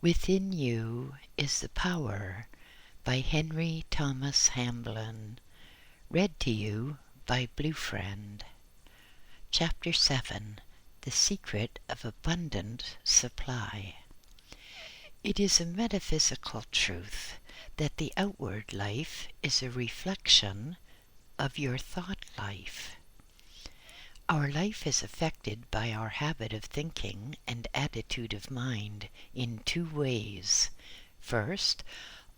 Within You is the Power by Henry Thomas Hamblin. Read to you by Blue Friend. Chapter 7. The Secret of Abundant Supply. It is a metaphysical truth that the outward life is a reflection of your thought life. Our life is affected by our habit of thinking and attitude of mind in two ways. First,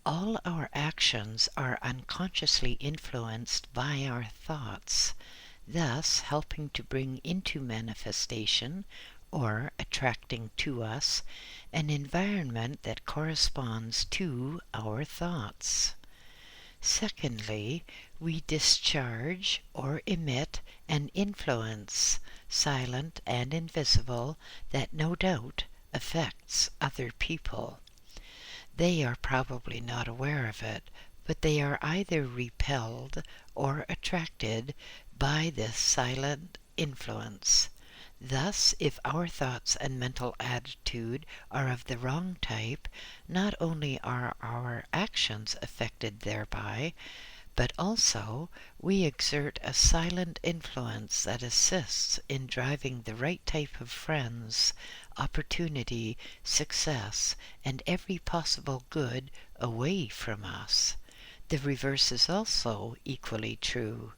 all our actions are unconsciously influenced by our thoughts, thus helping to bring into manifestation or attracting to us an environment that corresponds to our thoughts. Secondly, we discharge or emit an influence, silent and invisible, that no doubt affects other people. They are probably not aware of it, but they are either repelled or attracted by this silent influence. Thus, if our thoughts and mental attitude are of the wrong type, not only are our actions affected thereby, but also we exert a silent influence that assists in driving the right type of friends, opportunity, success, and every possible good away from us. The reverse is also equally true.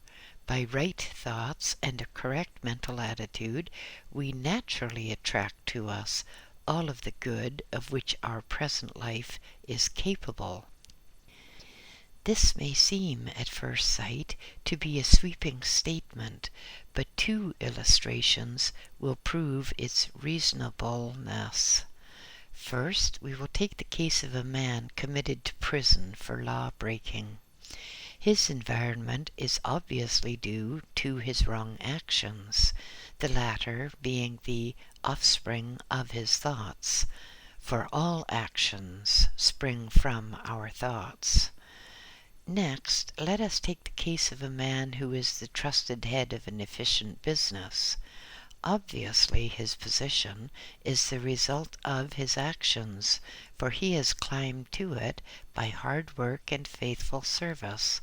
By right thoughts and a correct mental attitude, we naturally attract to us all of the good of which our present life is capable. This may seem at first sight to be a sweeping statement, but two illustrations will prove its reasonableness. First, we will take the case of a man committed to prison for law breaking. His environment is obviously due to his wrong actions, the latter being the offspring of his thoughts, for all actions spring from our thoughts. Next, let us take the case of a man who is the trusted head of an efficient business. Obviously, his position is the result of his actions, for he has climbed to it by hard work and faithful service,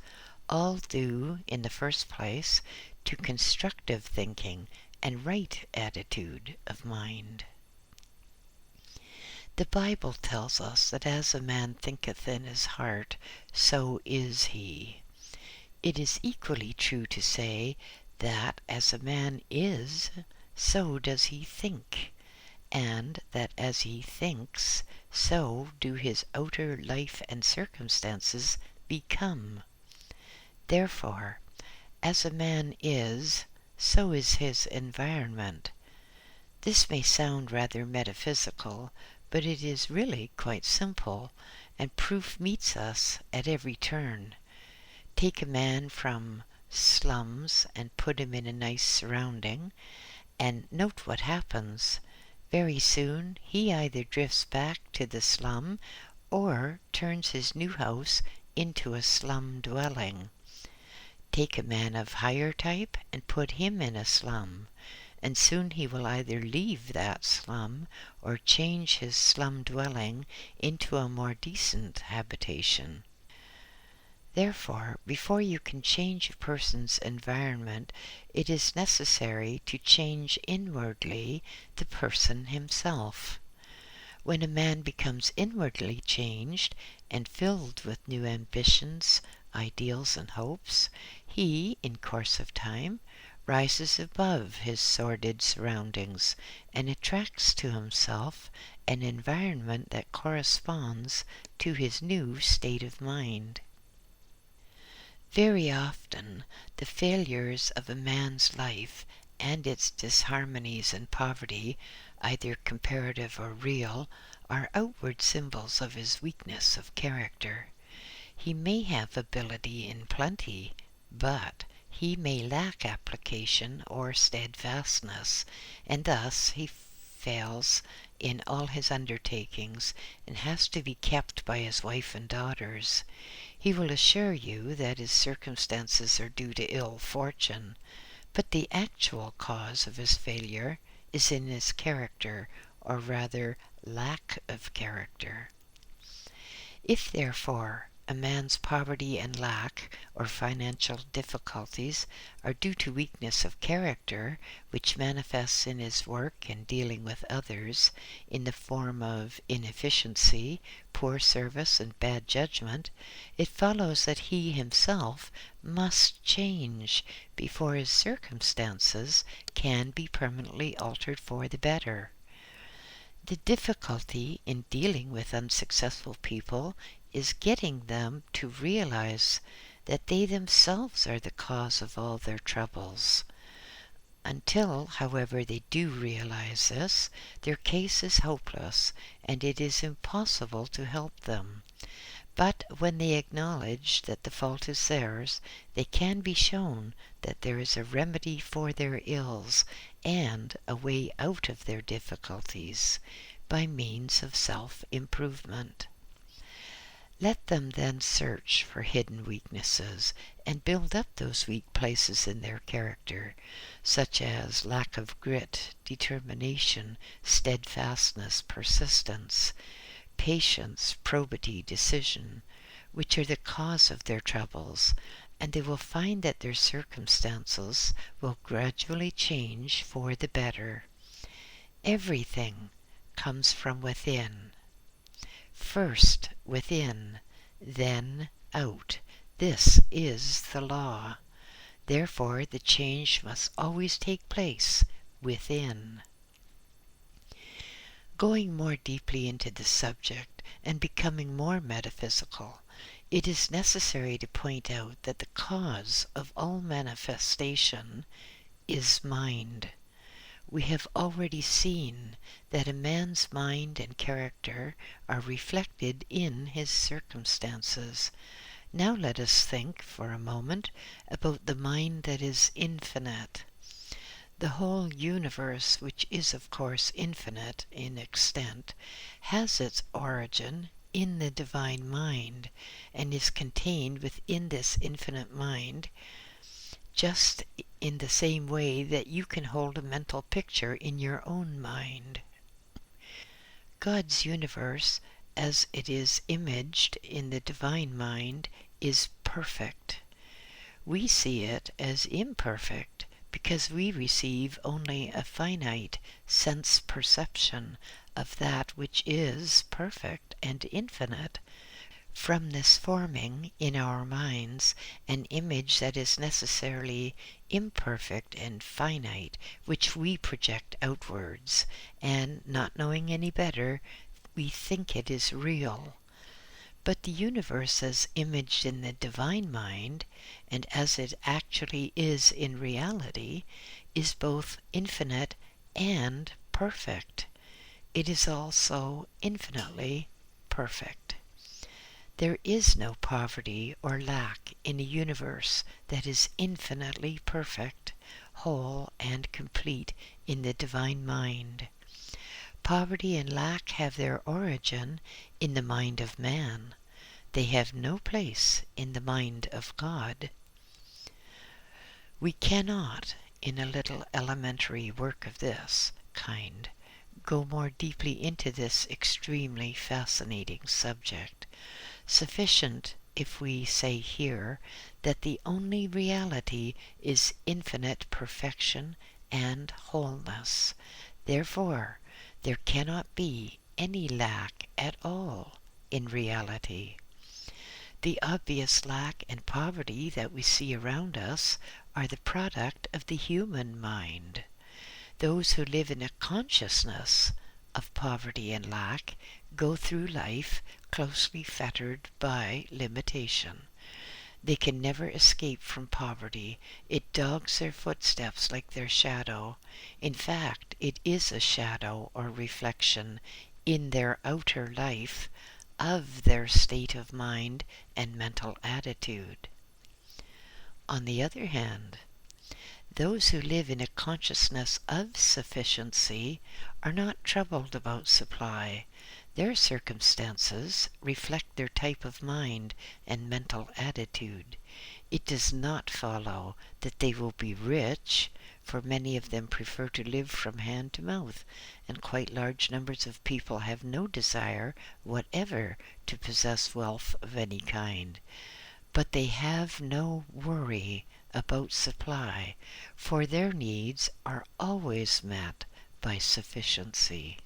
all due, in the first place, to constructive thinking and right attitude of mind. The Bible tells us that as a man thinketh in his heart, so is he. It is equally true to say that as a man is, so does he think, and that as he thinks, so do his outer life and circumstances become. Therefore, as a man is, so is his environment. This may sound rather metaphysical, but it is really quite simple, and proof meets us at every turn. Take a man from slums and put him in a nice surrounding, and note what happens. Very soon he either drifts back to the slum or turns his new house into a slum dwelling. Take a man of higher type and put him in a slum, and soon he will either leave that slum or change his slum dwelling into a more decent habitation. Therefore, before you can change a person's environment, it is necessary to change inwardly the person himself. When a man becomes inwardly changed and filled with new ambitions, ideals, and hopes, he, in course of time, rises above his sordid surroundings and attracts to himself an environment that corresponds to his new state of mind. Very often, the failures of a man's life and its disharmonies and poverty, either comparative or real, are outward symbols of his weakness of character. He may have ability in plenty, but he may lack application or steadfastness, and thus he fails in all his undertakings and has to be kept by his wife and daughters. He will assure you that his circumstances are due to ill fortune, but the actual cause of his failure is in his character or rather lack of character. If, therefore, a man's poverty and lack, or financial difficulties, are due to weakness of character, which manifests in his work and dealing with others in the form of inefficiency, poor service, and bad judgment, it follows that he himself must change before his circumstances can be permanently altered for the better. The difficulty in dealing with unsuccessful people is getting them to realize that they themselves are the cause of all their troubles. Until, however, they do realize this, their case is hopeless, and it is impossible to help them. But when they acknowledge that the fault is theirs, they can be shown that there is a remedy for their ills and a way out of their difficulties by means of self-improvement. Let them then search for hidden weaknesses and build up those weak places in their character, such as lack of grit, determination, steadfastness, persistence, patience, probity, decision, which are the cause of their troubles, and they will find that their circumstances will gradually change for the better. Everything comes from within. First within, then out. This is the law. Therefore, the change must always take place within. Going more deeply into the subject and becoming more metaphysical, it is necessary to point out that the cause of all manifestation is mind. We have already seen that a man's mind and character are reflected in his circumstances. Now let us think for a moment about the mind that is infinite. The whole universe, which is of course infinite in extent, has its origin in the divine mind and is contained within this infinite mind, just in the same way that you can hold a mental picture in your own mind. God's universe, as it is imaged in the divine mind, is perfect. We see it as imperfect because we receive only a finite sense perception of that which is perfect and infinite. From this forming in our minds an image that is necessarily imperfect and finite, which we project outwards, and not knowing any better, we think it is real. But the universe as imaged in the divine mind, and as it actually is in reality, is both infinite and perfect. It is also infinitely perfect. There is no poverty or lack in a universe that is infinitely perfect, whole, and complete in the divine mind. Poverty and lack have their origin in the mind of man. They have no place in the mind of God. We cannot, in a little elementary work of this kind, go more deeply into this extremely fascinating subject. Sufficient if we say here that the only reality is infinite perfection and wholeness. Therefore, there cannot be any lack at all in reality. The obvious lack and poverty that we see around us are the product of the human mind. Those who live in a consciousness of poverty and lack go through life closely fettered by limitation. They can never escape from poverty. It dogs their footsteps like their shadow. In fact, it is a shadow or reflection in their outer life of their state of mind and mental attitude. On the other hand, those who live in a consciousness of sufficiency are not troubled about supply. Their circumstances reflect their type of mind and mental attitude. It does not follow that they will be rich, for many of them prefer to live from hand to mouth, and quite large numbers of people have no desire whatever to possess wealth of any kind. But they have no worry about supply, for their needs are always met by sufficiency.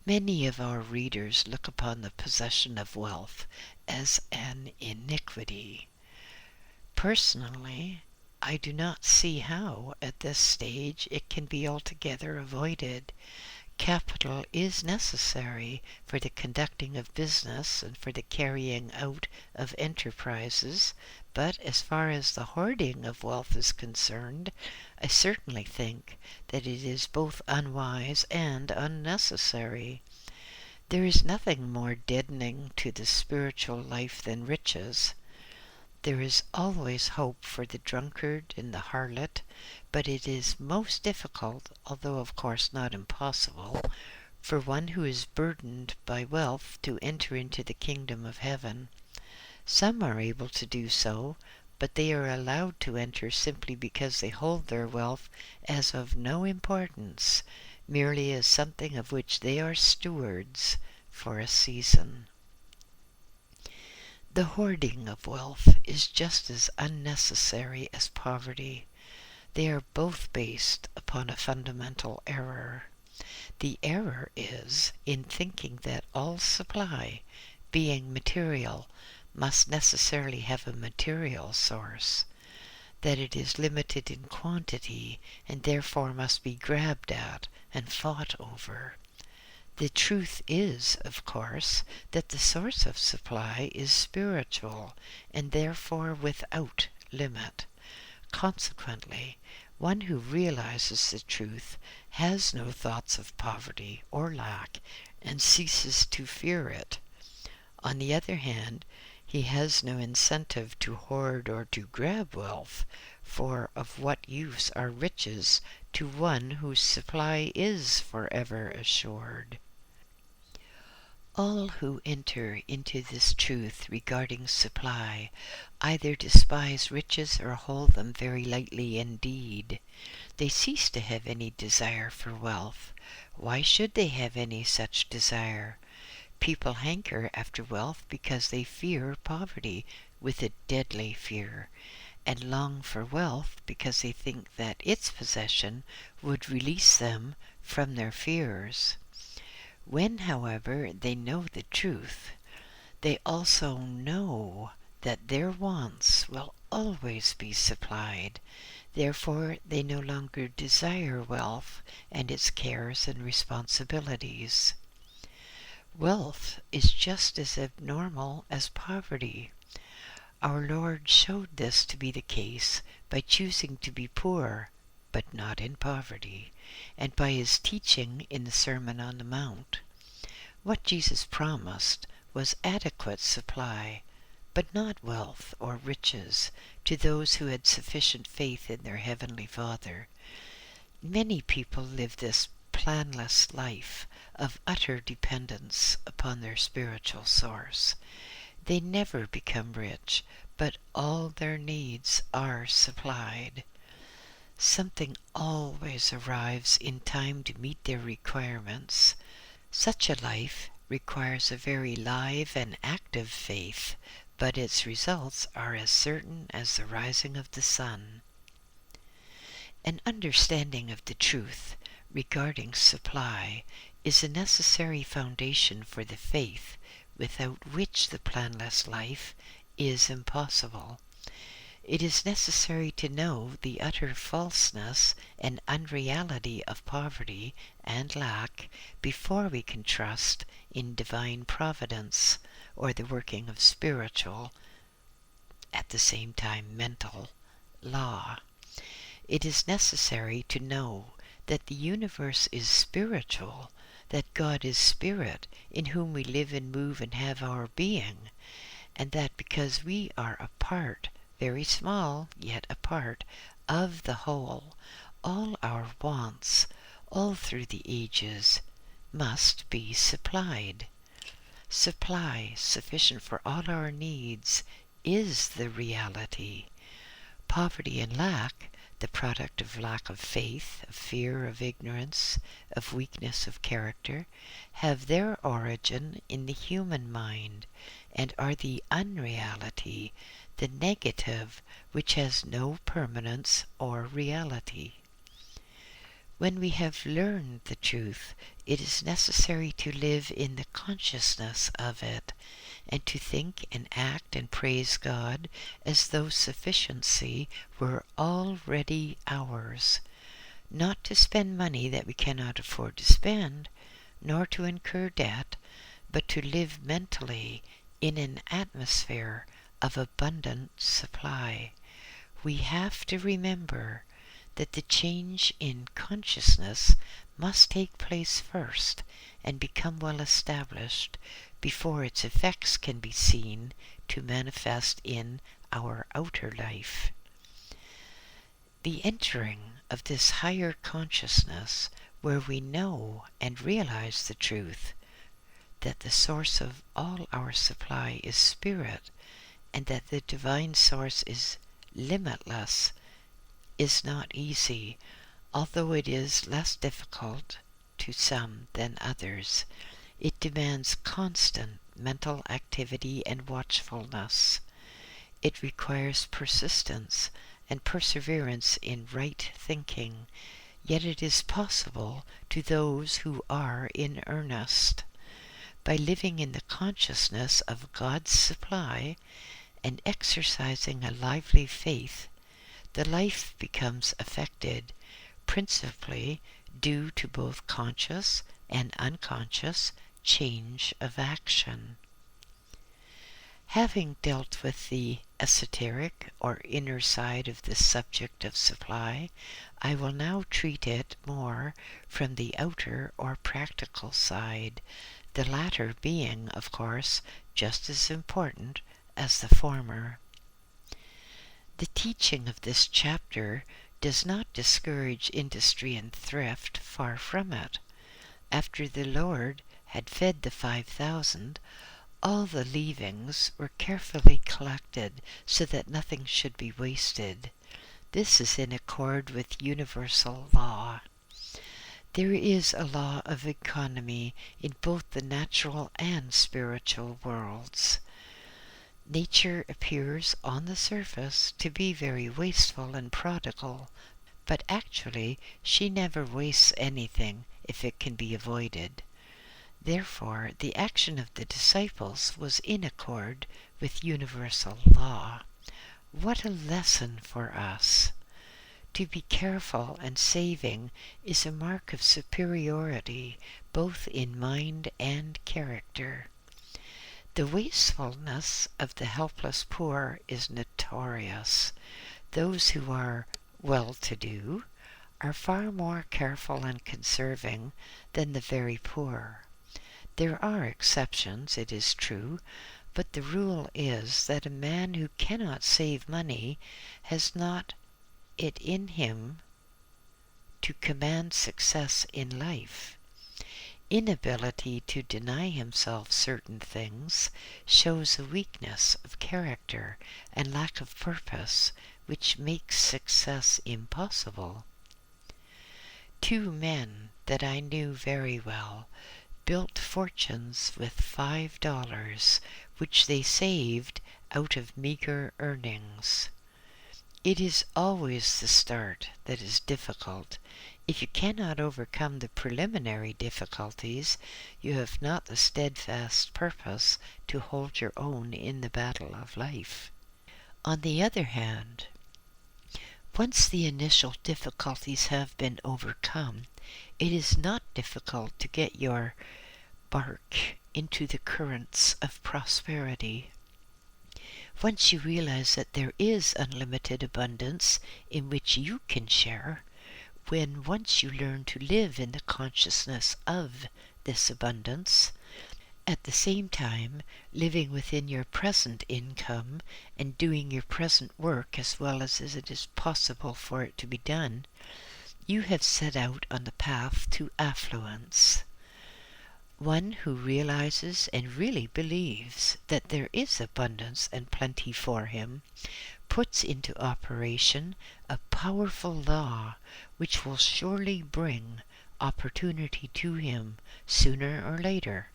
Many of our readers look upon the possession of wealth as an iniquity. Personally, I do not see how, at this stage, it can be altogether avoided. Capital is necessary for the conducting of business and for the carrying out of enterprises, but as far as the hoarding of wealth is concerned, I certainly think that it is both unwise and unnecessary. There is nothing more deadening to the spiritual life than riches. There is always hope for the drunkard and the harlot, but it is most difficult, although of course not impossible, for one who is burdened by wealth to enter into the kingdom of heaven. Some are able to do so, but they are allowed to enter simply because they hold their wealth as of no importance, merely as something of which they are stewards for a season. The hoarding of wealth is just as unnecessary as poverty. They are both based upon a fundamental error. The error is in thinking that all supply, being material, must necessarily have a material source, that it is limited in quantity and therefore must be grabbed at and fought over. The truth is, of course, that the source of supply is spiritual and therefore without limit. Consequently, one who realizes the truth has no thoughts of poverty or lack and ceases to fear it. On the other hand, he has no incentive to hoard or to grab wealth, for of what use are riches to one whose supply is forever assured? All who enter into this truth regarding supply either despise riches or hold them very lightly indeed. They cease to have any desire for wealth. Why should they have any such desire? People hanker after wealth because they fear poverty with a deadly fear, and long for wealth because they think that its possession would release them from their fears. When, however, they know the truth, they also know that their wants will always be supplied. Therefore, they no longer desire wealth and its cares and responsibilities. Wealth is just as abnormal as poverty. Our Lord showed this to be the case by choosing to be poor, but not in poverty, and by his teaching in the Sermon on the Mount. What Jesus promised was adequate supply, but not wealth or riches, to those who had sufficient faith in their Heavenly Father. Many people live this planless life of utter dependence upon their spiritual source. They never become rich, but all their needs are supplied. Something always arrives in time to meet their requirements. Such a life requires a very live and active faith, but its results are as certain as the rising of the sun. An understanding of the truth regarding supply is a necessary foundation for the faith without which the planless life is impossible. It is necessary to know the utter falseness and unreality of poverty and lack before we can trust in divine providence or the working of spiritual, at the same time mental, law. It is necessary to know that the universe is spiritual, that God is spirit, in whom we live and move and have our being, and that because we are a part, very small, yet a part, of the whole, all our wants, all through the ages, must be supplied. Supply sufficient for all our needs is the reality. Poverty and lack, the product of lack of faith, of fear, of ignorance, of weakness of character, have their origin in the human mind, and are the unreality, the negative, which has no permanence or reality. When we have learned the truth, it is necessary to live in the consciousness of it, and to think and act and praise God as though sufficiency were already ours, not to spend money that we cannot afford to spend, nor to incur debt, but to live mentally in an atmosphere of abundant supply. We have to remember that the change in consciousness must take place first and become well established before its effects can be seen to manifest in our outer life. The entering of this higher consciousness, where we know and realize the truth that the source of all our supply is spirit, and that the divine source is limitless, is not easy, although it is less difficult to some than others. It demands constant mental activity and watchfulness. It requires persistence and perseverance in right thinking, yet it is possible to those who are in earnest. By living in the consciousness of God's supply and exercising a lively faith, the life becomes affected, principally due to both conscious and unconscious change of action. Having dealt with the esoteric or inner side of the subject of supply, I will now treat it more from the outer or practical side, the latter being, of course, just as important as the former. The teaching of this chapter does not discourage industry and thrift, far from it. After the Lord had fed the 5,000, all the leavings were carefully collected so that nothing should be wasted. This is in accord with universal law. There is a law of economy in both the natural and spiritual worlds. Nature appears on the surface to be very wasteful and prodigal, but actually she never wastes anything if it can be avoided. Therefore, the action of the disciples was in accord with universal law. What a lesson for us! To be careful and saving is a mark of superiority, both in mind and character. The wastefulness of the helpless poor is notorious. Those who are well-to-do are far more careful and conserving than the very poor. There are exceptions, it is true, but the rule is that a man who cannot save money has not it in him to command success in life. Inability to deny himself certain things shows a weakness of character and lack of purpose, which makes success impossible. 2 men that I knew very well built fortunes with $5, which they saved out of meager earnings. It is always the start that is difficult. If you cannot overcome the preliminary difficulties, you have not the steadfast purpose to hold your own in the battle of life. On the other hand, once the initial difficulties have been overcome, it is not difficult to get your bark into the currents of prosperity. Once you realize that there is unlimited abundance in which you can share, once you learn to live in the consciousness of this abundance, at the same time living within your present income and doing your present work as well as it is possible for it to be done, you have set out on the path to affluence. One who realizes and really believes that there is abundance and plenty for him puts into operation a powerful law which will surely bring opportunity to him sooner or later.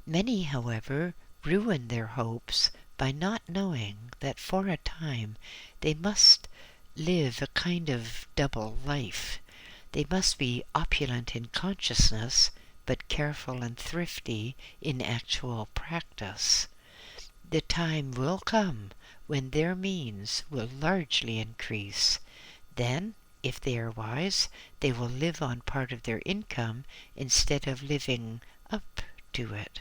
Many, however, ruin their hopes by not knowing that for a time they must live a kind of double life. They must be opulent in consciousness, but careful and thrifty in actual practice. The time will come when their means will largely increase. Then, if they are wise, they will live on part of their income instead of living up to it.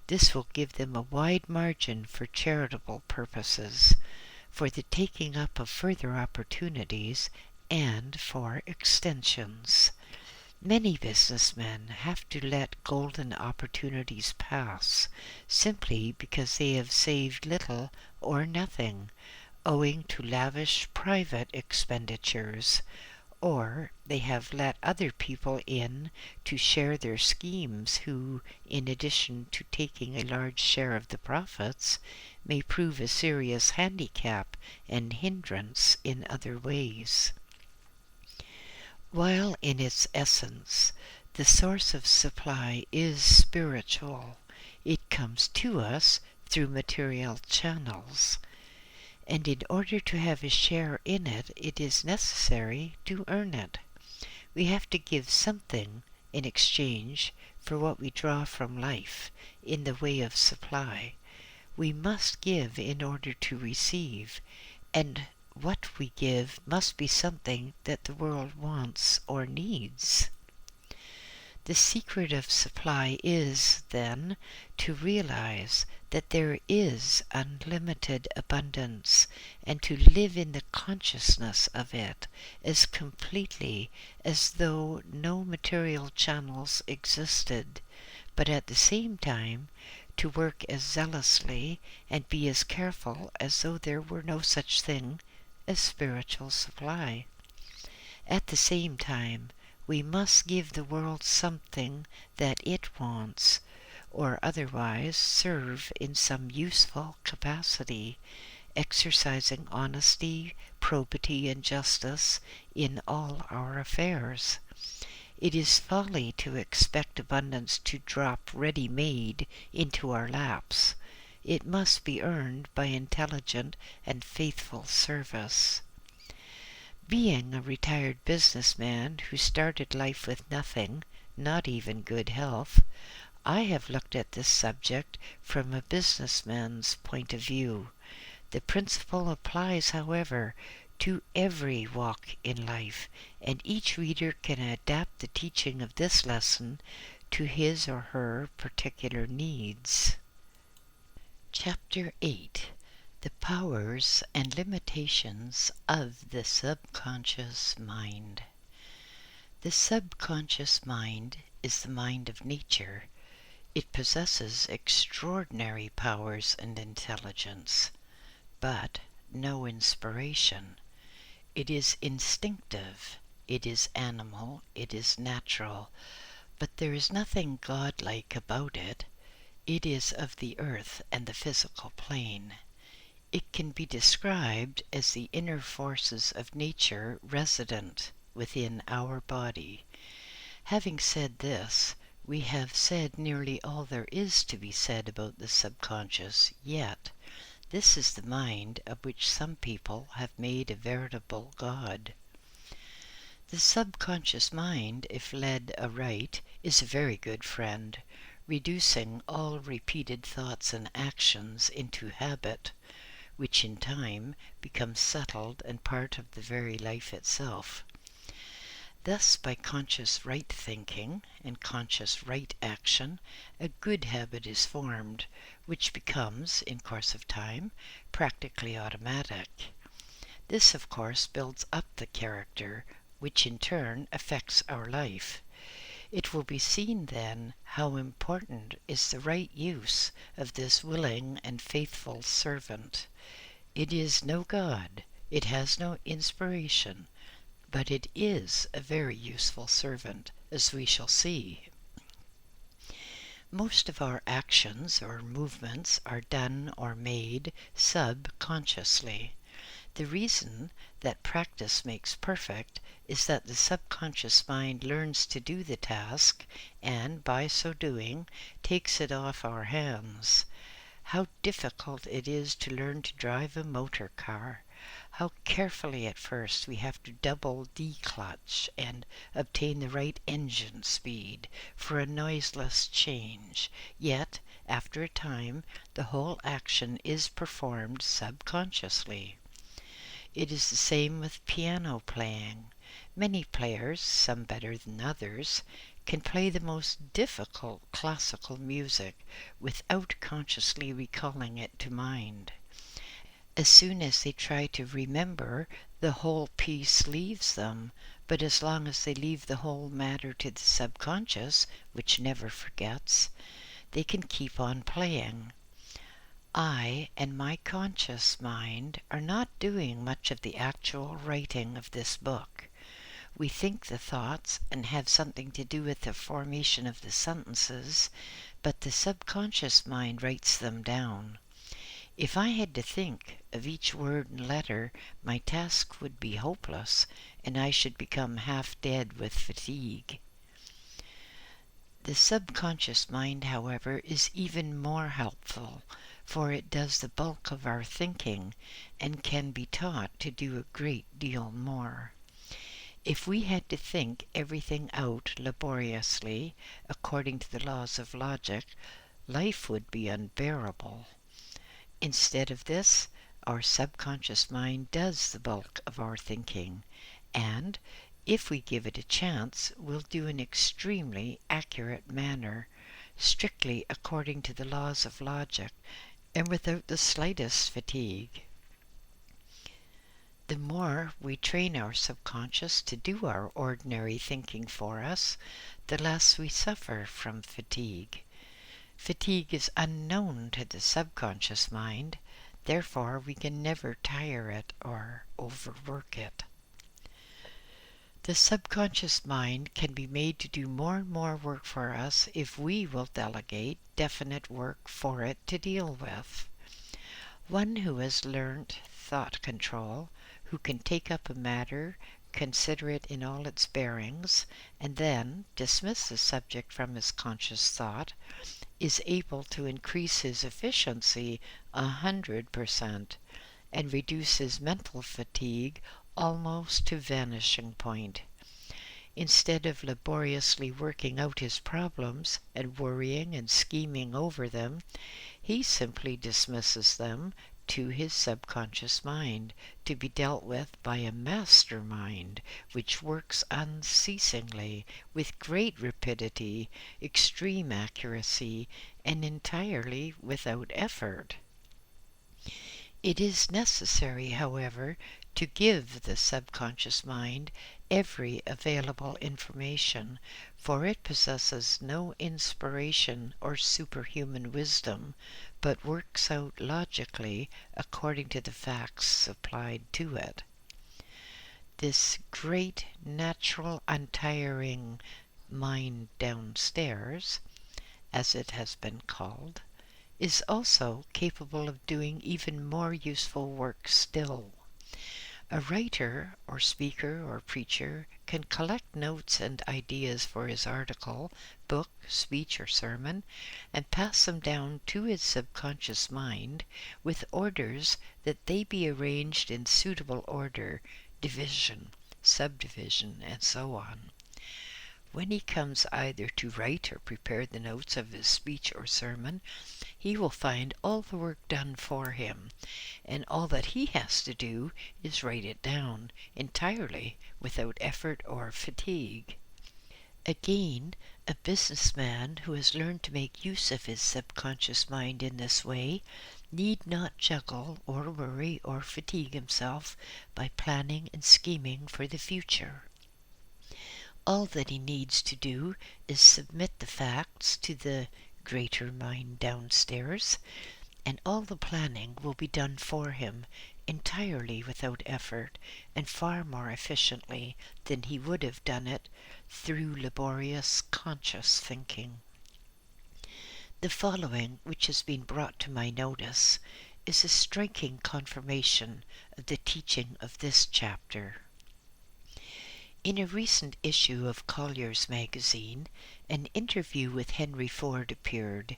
This will give them a wide margin for charitable purposes, for the taking up of further opportunities, and for extensions. Many businessmen have to let golden opportunities pass simply because they have saved little or nothing, owing to lavish private expenditures, or they have let other people in to share their schemes who, in addition to taking a large share of the profits, may prove a serious handicap and hindrance in other ways. While in its essence the source of supply is spiritual, it comes to us through material channels, and in order to have a share in it, it is necessary to earn it. We have to give something in exchange for what we draw from life in the way of supply. We must give in order to receive, and what we give must be something that the world wants or needs. The secret of supply is, then, to realize that there is unlimited abundance, and to live in the consciousness of it as completely as though no material channels existed, but at the same time to work as zealously and be as careful as though there were no such thing as spiritual supply. At the same time, we must give the world something that it wants, or otherwise serve in some useful capacity, exercising honesty, probity, and justice in all our affairs. It is folly to expect abundance to drop ready-made into our laps. It must be earned by intelligent and faithful service. Being a retired businessman who started life with nothing, not even good health, I have looked at this subject from a businessman's point of view. The principle applies, however, to every walk in life, and each reader can adapt the teaching of this lesson to his or her particular needs. Chapter 8. The Powers and Limitations of the Subconscious Mind. The subconscious mind is the mind of nature. It possesses extraordinary powers and intelligence, but no inspiration. It is instinctive, it is animal, it is natural, but there is nothing godlike about it. It is of the earth and the physical plane. It can be described as the inner forces of nature resident within our body. Having said this, we have said nearly all there is to be said about the subconscious, yet this is the mind of which some people have made a veritable god. The subconscious mind, if led aright, is a very good friend, reducing all repeated thoughts and actions into habit, which in time becomes settled and part of the very life itself. Thus, by conscious right thinking and conscious right action, a good habit is formed, which becomes, in course of time, practically automatic. This, of course, builds up the character, which in turn affects our life. It will be seen then how important is the right use of this willing and faithful servant. It is no god, it has no inspiration, but it is a very useful servant, as we shall see. Most of our actions or movements are done or made subconsciously. The reason that practice makes perfect is that the subconscious mind learns to do the task and, by so doing, takes it off our hands. How difficult it is to learn to drive a motor car. How carefully at first we have to double declutch and obtain the right engine speed for a noiseless change. Yet, after a time, the whole action is performed subconsciously. It is the same with piano playing. Many players, some better than others, can play the most difficult classical music without consciously recalling it to mind. As soon as they try to remember, the whole piece leaves them, but as long as they leave the whole matter to the subconscious, which never forgets, they can keep on playing. I and my conscious mind are not doing much of the actual writing of this book. We think the thoughts and have something to do with the formation of the sentences, but the subconscious mind writes them down. If I had to think of each word and letter, my task would be hopeless, and I should become half dead with fatigue. The subconscious mind, however, is even more helpful, for it does the bulk of our thinking and can be taught to do a great deal more. If we had to think everything out laboriously, according to the laws of logic, life would be unbearable. Instead of this, our subconscious mind does the bulk of our thinking, and, if we give it a chance, will do in extremely accurate manner, strictly according to the laws of logic, and without the slightest fatigue. The more we train our subconscious to do our ordinary thinking for us, the less we suffer from fatigue. Fatigue is unknown to the subconscious mind, therefore we can never tire it or overwork it. The subconscious mind can be made to do more and more work for us if we will delegate definite work for it to deal with. One who has learnt thought control, who can take up a matter, consider it in all its bearings, and then dismiss the subject from his conscious thought, is able to increase his efficiency 100% and reduce his mental fatigue almost to vanishing point. Instead of laboriously working out his problems and worrying and scheming over them, he simply dismisses them to his subconscious mind to be dealt with by a master mind which works unceasingly, with great rapidity, extreme accuracy, and entirely without effort. It is necessary, however, to give the subconscious mind every available information, for it possesses no inspiration or superhuman wisdom, but works out logically according to the facts supplied to it. This great, natural, untiring mind downstairs, as it has been called, is also capable of doing even more useful work still. A writer or speaker or preacher can collect notes and ideas for his article, book, speech, or sermon, and pass them down to his subconscious mind with orders that they be arranged in suitable order, division, subdivision, and so on. When he comes either to write or prepare the notes of his speech or sermon, he will find all the work done for him, and all that he has to do is write it down, entirely without effort or fatigue. Again, a businessman who has learned to make use of his subconscious mind in this way need not juggle or worry or fatigue himself by planning and scheming for the future. All that he needs to do is submit the facts to the greater mind downstairs, and all the planning will be done for him entirely without effort, and far more efficiently than he would have done it through laborious conscious thinking. The following, which has been brought to my notice, is a striking confirmation of the teaching of this chapter. In a recent issue of Collier's magazine, an interview with Henry Ford appeared.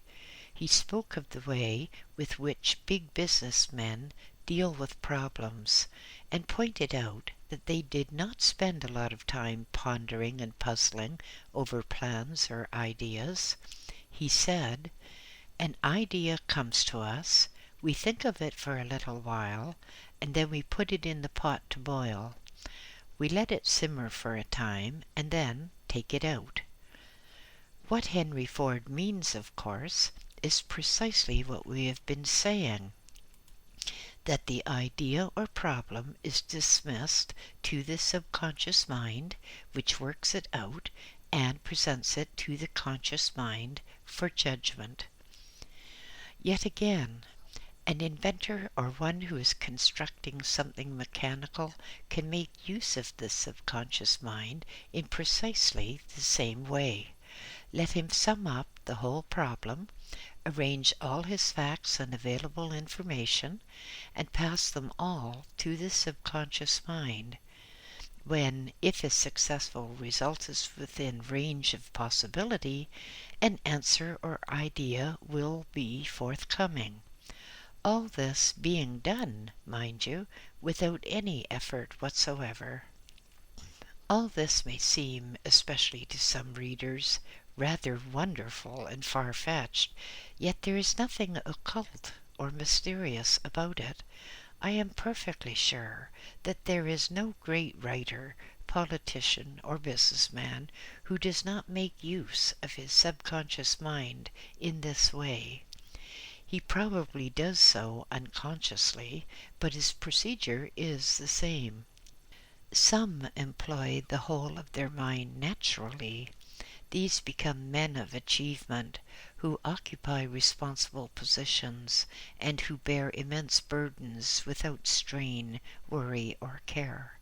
He spoke of the way with which big businessmen deal with problems, and pointed out that they did not spend a lot of time pondering and puzzling over plans or ideas. He said, "An idea comes to us, we think of it for a little while, and then we put it in the pot to boil. We let it simmer for a time, and then take it out." What Henry Ford means, of course, is precisely what we have been saying, that the idea or problem is dismissed to the subconscious mind, which works it out and presents it to the conscious mind for judgment. Yet again, an inventor or one who is constructing something mechanical can make use of the subconscious mind in precisely the same way. Let him sum up the whole problem, arrange all his facts and available information, and pass them all to the subconscious mind, when, if a successful result is within range of possibility, an answer or idea will be forthcoming. All this being done, mind you, without any effort whatsoever. All this may seem, especially to some readers, rather wonderful and far-fetched, yet there is nothing occult or mysterious about it. I am perfectly sure that there is no great writer, politician, or businessman who does not make use of his subconscious mind in this way. He probably does so unconsciously, but his procedure is the same. Some employ the whole of their mind naturally. These become men of achievement, who occupy responsible positions, and who bear immense burdens without strain, worry, or care.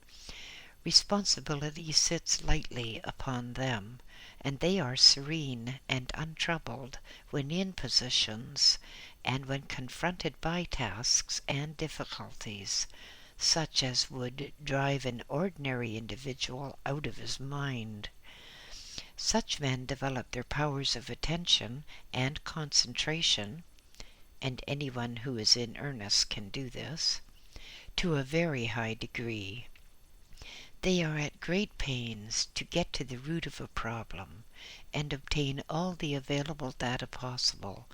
Responsibility sits lightly upon them, and they are serene and untroubled when in positions, and when confronted by tasks and difficulties, such as would drive an ordinary individual out of his mind. Such men develop their powers of attention and concentration, and anyone who is in earnest can do this, to a very high degree. They are at great pains to get to the root of a problem and obtain all the available data possible,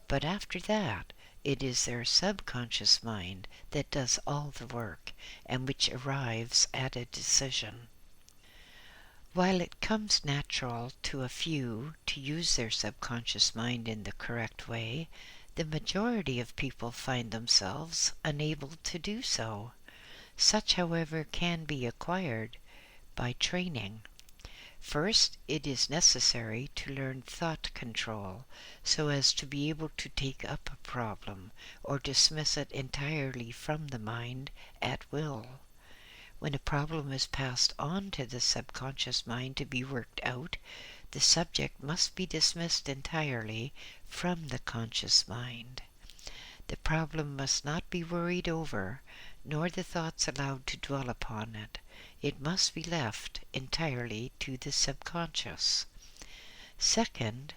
but after that it is their subconscious mind that does all the work and which arrives at a decision. While it comes natural to a few to use their subconscious mind in the correct way, the majority of people find themselves unable to do so. Such, however, can be acquired by training. First, it is necessary to learn thought control, so as to be able to take up a problem or dismiss it entirely from the mind at will. When a problem is passed on to the subconscious mind to be worked out, the subject must be dismissed entirely from the conscious mind. The problem must not be worried over, nor the thoughts allowed to dwell upon it. It must be left entirely to the subconscious. Second,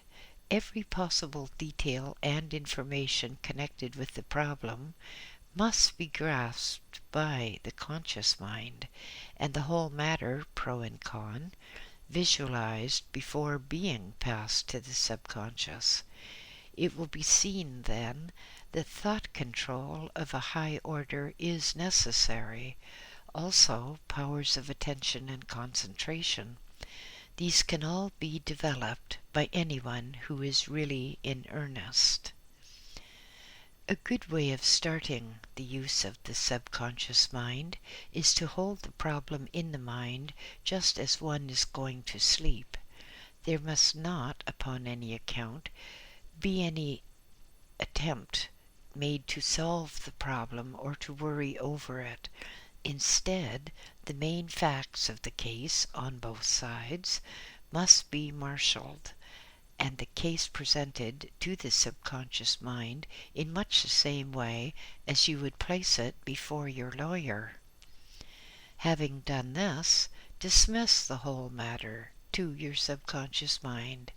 every possible detail and information connected with the problem must be grasped by the conscious mind, and the whole matter, pro and con, visualized before being passed to the subconscious. It will be seen, then, that thought control of a high order is necessary, also powers of attention and concentration. These can all be developed by anyone who is really in earnest. A good way of starting the use of the subconscious mind is to hold the problem in the mind just as one is going to sleep. There must not, upon any account, be any attempt made to solve the problem or to worry over it. Instead, the main facts of the case on both sides must be marshaled, and the case presented to the subconscious mind in much the same way as you would place it before your lawyer. Having done this, dismiss the whole matter to your subconscious mind,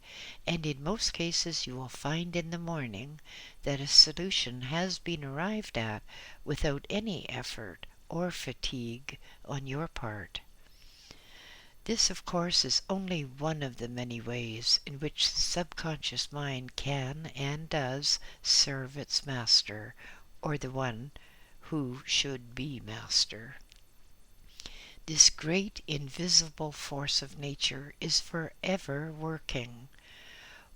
and in most cases you will find in the morning that a solution has been arrived at without any effort or fatigue on your part. This, of course, is only one of the many ways in which the subconscious mind can and does serve its master, or the one who should be master. This great invisible force of nature is forever working.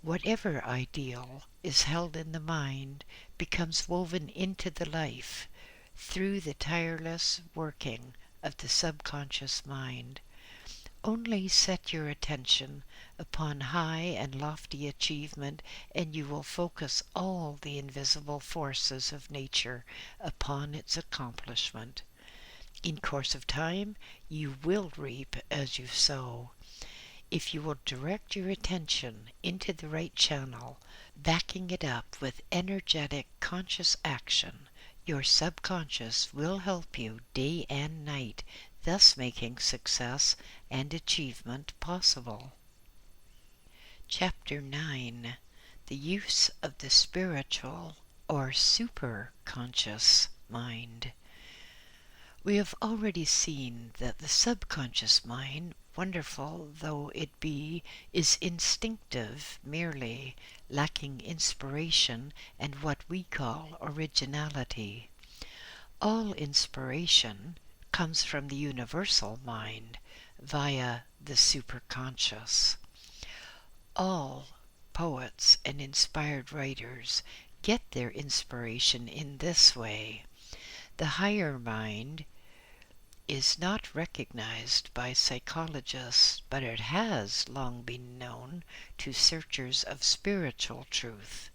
Whatever ideal is held in the mind becomes woven into the life through the tireless working of the subconscious mind. Only set your attention upon high and lofty achievement, and you will focus all the invisible forces of nature upon its accomplishment. In course of time, you will reap as you sow. If you will direct your attention into the right channel, backing it up with energetic, conscious action, your subconscious will help you day and night, thus making success and achievement possible. Chapter 9. The Use of the Spiritual or Superconscious Mind. We have already seen that the subconscious mind, wonderful though it be, is instinctive merely, lacking inspiration and what we call originality. All inspiration comes from the universal mind via the superconscious. All poets and inspired writers get their inspiration in this way. The higher mind is not recognized by psychologists, but it has long been known to searchers of spiritual truth.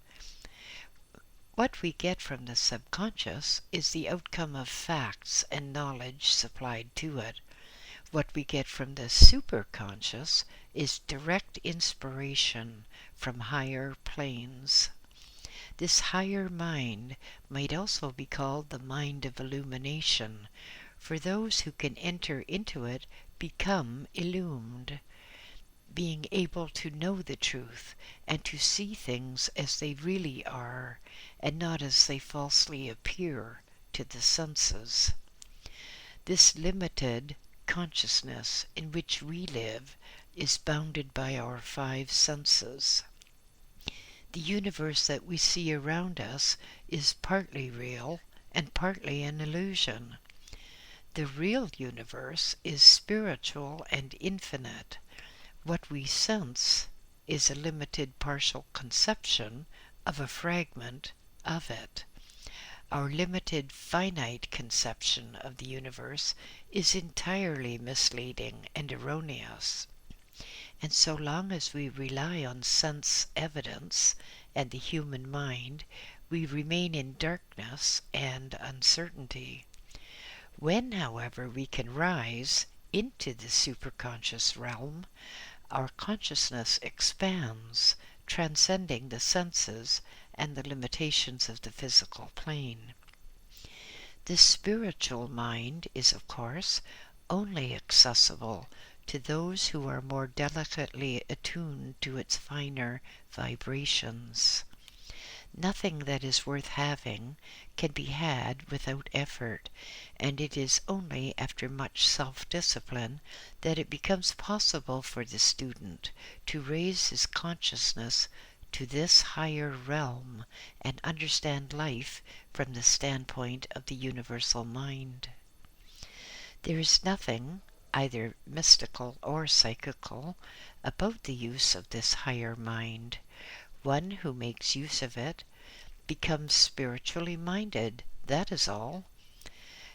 What we get from the subconscious is the outcome of facts and knowledge supplied to it. What we get from the superconscious is direct inspiration from higher planes. This higher mind might also be called the mind of illumination, for those who can enter into it become illumined, being able to know the truth and to see things as they really are, and not as they falsely appear to the senses. This limited consciousness in which we live is bounded by our five senses. The universe that we see around us is partly real and partly an illusion. The real universe is spiritual and infinite. What we sense is a limited partial conception of a fragment of it. Our limited finite conception of the universe is entirely misleading and erroneous. And so long as we rely on sense evidence and the human mind, we remain in darkness and uncertainty. When, however, we can rise into the superconscious realm, our consciousness expands, transcending the senses and the limitations of the physical plane. The spiritual mind is, of course, only accessible to those who are more delicately attuned to its finer vibrations. Nothing that is worth having can be had without effort, and it is only after much self-discipline that it becomes possible for the student to raise his consciousness to this higher realm and understand life from the standpoint of the universal mind. There is nothing, either mystical or psychical, about the use of this higher mind. One who makes use of it becomes spiritually minded, that is all.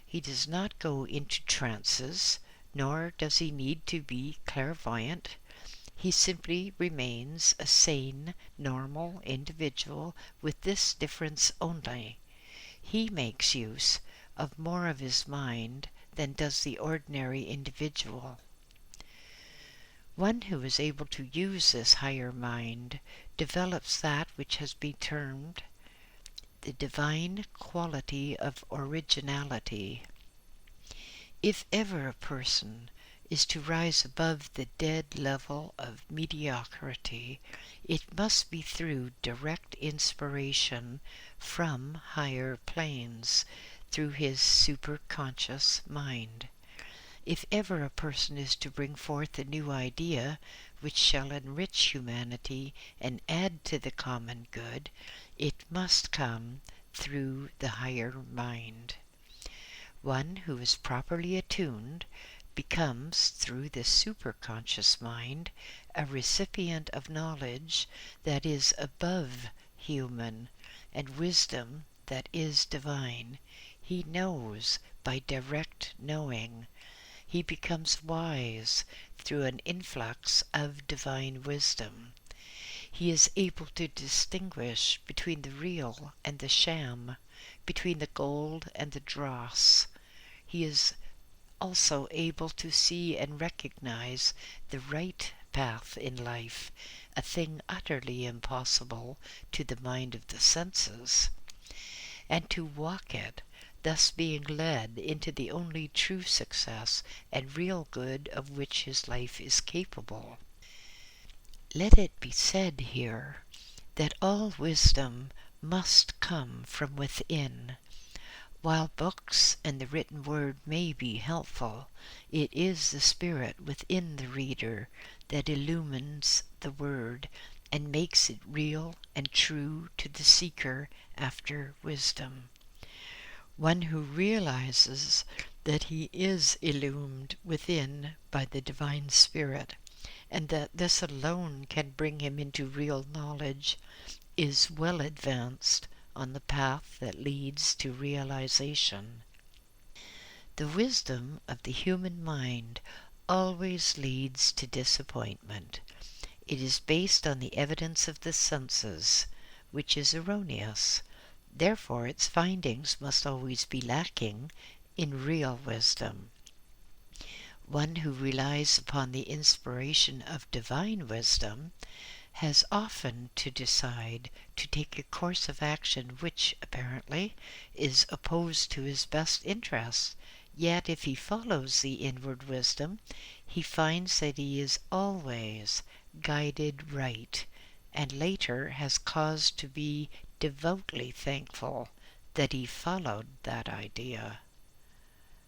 He does not go into trances, nor does he need to be clairvoyant. He simply remains a sane, normal individual with this difference only. He makes use of more of his mind than does the ordinary individual. One who is able to use this higher mind develops that which has been termed the divine quality of originality. If ever a person is to rise above the dead level of mediocrity, it must be through direct inspiration from higher planes, through his superconscious mind. If ever a person is to bring forth a new idea which shall enrich humanity and add to the common good, it must come through the higher mind. One who is properly attuned becomes, through the superconscious mind, a recipient of knowledge that is above human and wisdom that is divine. He knows by direct knowing. He becomes wise through an influx of divine wisdom. He is able to distinguish between the real and the sham, between the gold and the dross. He is also able to see and recognize the right path in life, a thing utterly impossible to the mind of the senses, and to walk it, thus being led into the only true success and real good of which his life is capable. Let it be said here that all wisdom must come from within. While books and the written word may be helpful, it is the spirit within the reader that illumines the word and makes it real and true to the seeker after wisdom. One who realizes that he is illumined within by the divine spirit, and that this alone can bring him into real knowledge, is well advanced on the path that leads to realization. The wisdom of the human mind always leads to disappointment. It is based on the evidence of the senses, which is erroneous. Therefore, its findings must always be lacking in real wisdom. One who relies upon the inspiration of divine wisdom has often to decide to take a course of action which, apparently, is opposed to his best interests. Yet if he follows the inward wisdom, he finds that he is always guided right, and later has cause to be devoutly thankful that he followed that idea.